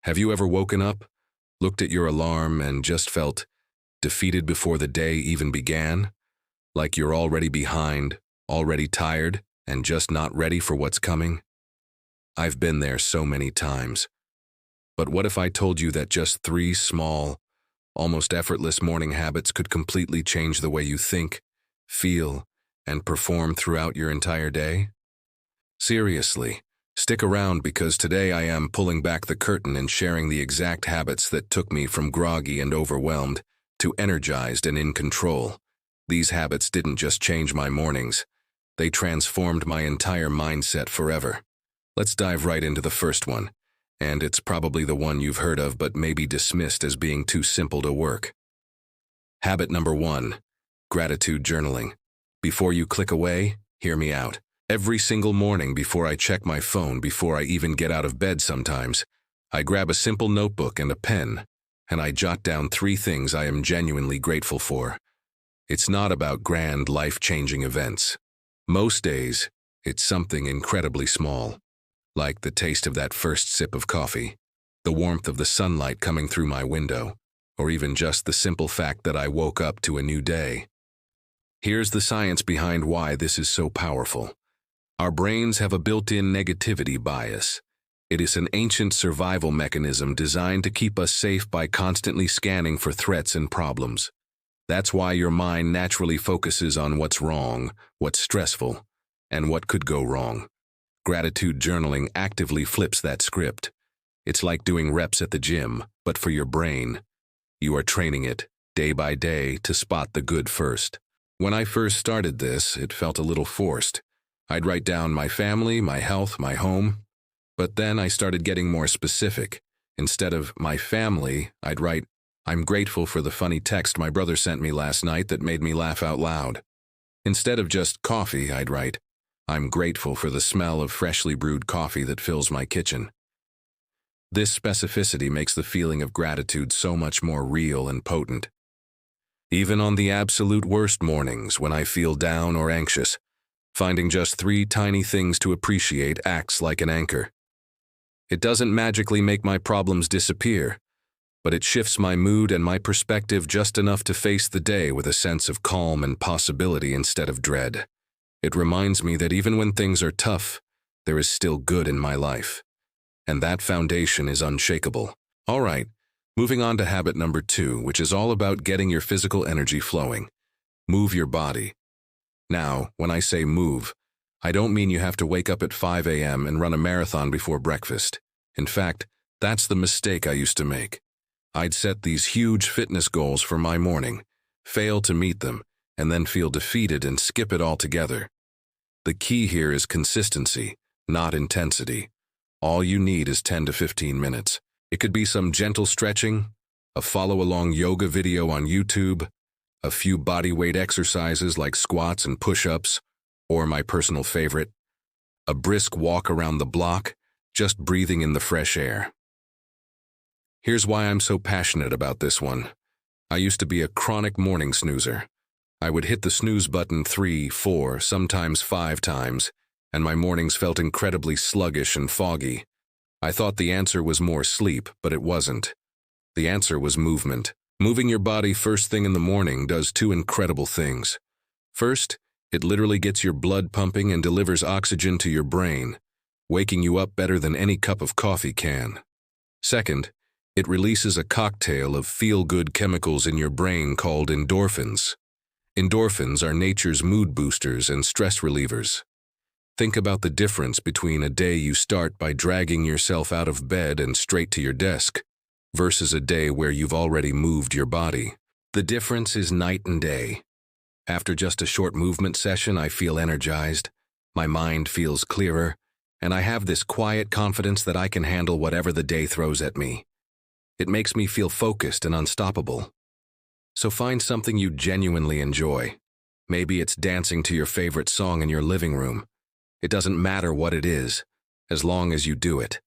Have you ever woken up, looked at your alarm, and just felt defeated before the day even began? Like you're already behind, already tired, and just not ready for what's coming? I've been there so many times. But what if I told you that just 3 small, almost effortless morning habits could completely change the way you think, feel, and perform throughout your entire day? Seriously, stick around because today I am pulling back the curtain and sharing the exact habits that took me from groggy and overwhelmed to energized and in control. These habits didn't just change my mornings, they transformed my entire mindset forever. Let's dive right into the first one, and it's probably the one you've heard of but maybe dismissed as being too simple to work. Habit number 1, gratitude journaling. Before you click away, hear me out. Every single morning before I check my phone, before I even get out of bed sometimes, I grab a simple notebook and a pen, and I jot down 3 things I am genuinely grateful for. It's not about grand, life-changing events. Most days, it's something incredibly small, like the taste of that first sip of coffee, the warmth of the sunlight coming through my window, or even just the simple fact that I woke up to a new day. Here's the science behind why this is so powerful. Our brains have a built-in negativity bias. It is an ancient survival mechanism designed to keep us safe by constantly scanning for threats and problems. That's why your mind naturally focuses on what's wrong, what's stressful, and what could go wrong. Gratitude journaling actively flips that script. It's like doing reps at the gym, but for your brain. You are training it, day by day, to spot the good first. When I first started this, it felt a little forced. I'd write down my family, my health, my home. But then I started getting more specific. Instead of my family, I'd write, I'm grateful for the funny text my brother sent me last night that made me laugh out loud. Instead of just coffee, I'd write, I'm grateful for the smell of freshly brewed coffee that fills my kitchen. This specificity makes the feeling of gratitude so much more real and potent. Even on the absolute worst mornings when I feel down or anxious, finding just 3 tiny things to appreciate acts like an anchor. It doesn't magically make my problems disappear, but it shifts my mood and my perspective just enough to face the day with a sense of calm and possibility instead of dread. It reminds me that even when things are tough, there is still good in my life. And that foundation is unshakable. All right, moving on to habit number 2, which is all about getting your physical energy flowing. Move your body. Now, when I say move, I don't mean you have to wake up at 5 a.m. and run a marathon before breakfast. In fact, that's the mistake I used to make. I'd set these huge fitness goals for my morning, fail to meet them, and then feel defeated and skip it altogether. The key here is consistency, not intensity. All you need is 10 to 15 minutes. It could be some gentle stretching, a follow-along yoga video on YouTube, a few bodyweight exercises like squats and push-ups, or my personal favorite, a brisk walk around the block, just breathing in the fresh air. Here's why I'm so passionate about this one. I used to be a chronic morning snoozer. I would hit the snooze button 3, 4, sometimes 5 times, and my mornings felt incredibly sluggish and foggy. I thought the answer was more sleep, but it wasn't. The answer was movement. Moving your body first thing in the morning does 2 incredible things. First, it literally gets your blood pumping and delivers oxygen to your brain, waking you up better than any cup of coffee can. Second, it releases a cocktail of feel-good chemicals in your brain called endorphins. Endorphins are nature's mood boosters and stress relievers. Think about the difference between a day you start by dragging yourself out of bed and straight to your desk, versus a day where you've already moved your body. The difference is night and day. After just a short movement session, I feel energized, my mind feels clearer, and I have this quiet confidence that I can handle whatever the day throws at me. It makes me feel focused and unstoppable. So find something you genuinely enjoy. Maybe it's dancing to your favorite song in your living room. It doesn't matter what it is, as long as you do it.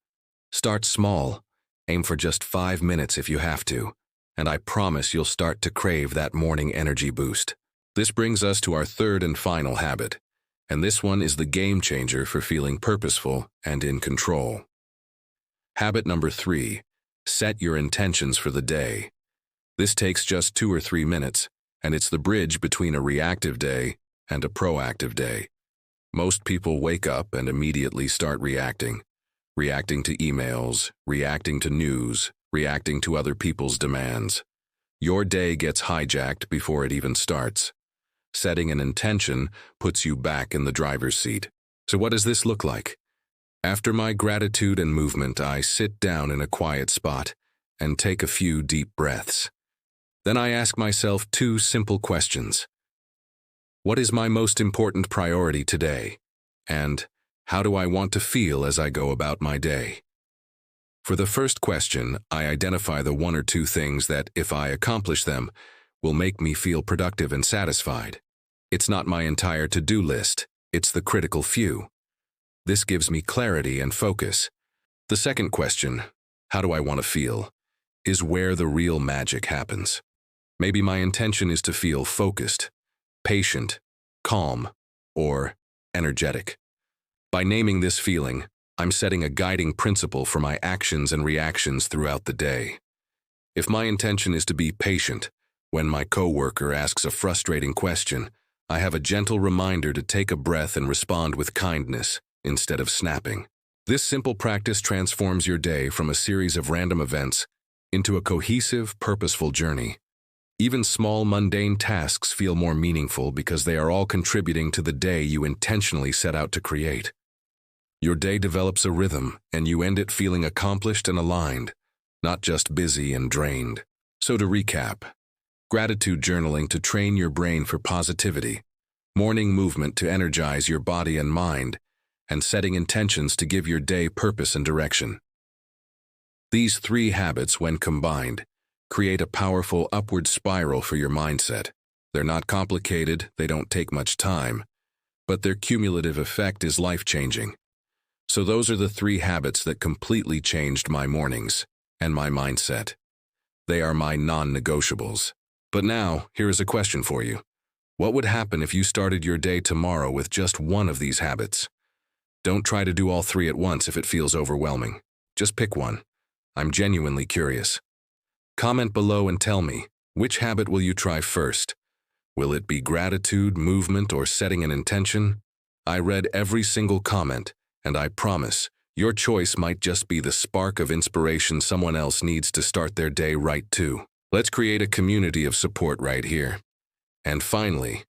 Start small. Aim for just 5 minutes if you have to, and I promise you'll start to crave that morning energy boost. This brings us to our 3rd and final habit, and this one is the game changer for feeling purposeful and in control. Habit number 3, Set your intentions for the day. This takes just 2 or 3 minutes, and it's the bridge between a reactive day and a proactive day. Most people wake up and immediately start reacting. Reacting to emails, reacting to news, reacting to other people's demands. Your day gets hijacked before it even starts. Setting an intention puts you back in the driver's seat. So what does this look like? After my gratitude and movement, I sit down in a quiet spot and take a few deep breaths. Then I ask myself 2 simple questions. What is my most important priority today? And how do I want to feel as I go about my day? For the first question, I identify the 1 or 2 things that, if I accomplish them, will make me feel productive and satisfied. It's not my entire to-do list, it's the critical few. This gives me clarity and focus. The second question, how do I want to feel, is where the real magic happens. Maybe my intention is to feel focused, patient, calm, or energetic. By naming this feeling, I'm setting a guiding principle for my actions and reactions throughout the day. If my intention is to be patient, when my coworker asks a frustrating question, I have a gentle reminder to take a breath and respond with kindness instead of snapping. This simple practice transforms your day from a series of random events into a cohesive, purposeful journey. Even small, mundane tasks feel more meaningful because they are all contributing to the day you intentionally set out to create. Your day develops a rhythm, and you end it feeling accomplished and aligned, not just busy and drained. So to recap, gratitude journaling to train your brain for positivity, morning movement to energize your body and mind, and setting intentions to give your day purpose and direction. These 3 habits, when combined, create a powerful upward spiral for your mindset. They're not complicated, they don't take much time, but their cumulative effect is life-changing. So those are the 3 habits that completely changed my mornings and my mindset. They are my non-negotiables. But now, here is a question for you. What would happen if you started your day tomorrow with just 1 of these habits? Don't try to do all 3 at once if it feels overwhelming. Just pick one. I'm genuinely curious. Comment below and tell me, which habit will you try first? Will it be gratitude, movement, or setting an intention? I read every single comment, and I promise, your choice might just be the spark of inspiration someone else needs to start their day right too. Let's create a community of support right here. And finally,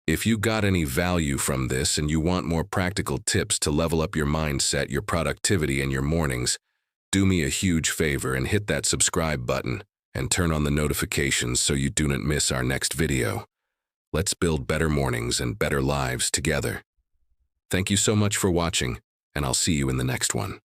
if you got any value from this and you want more practical tips to level up your mindset, your productivity, and your mornings, do me a huge favor and hit that subscribe button and turn on the notifications so you do not miss our next video. Let's build better mornings and better lives together. Thank you so much for watching, and I'll see you in the next one.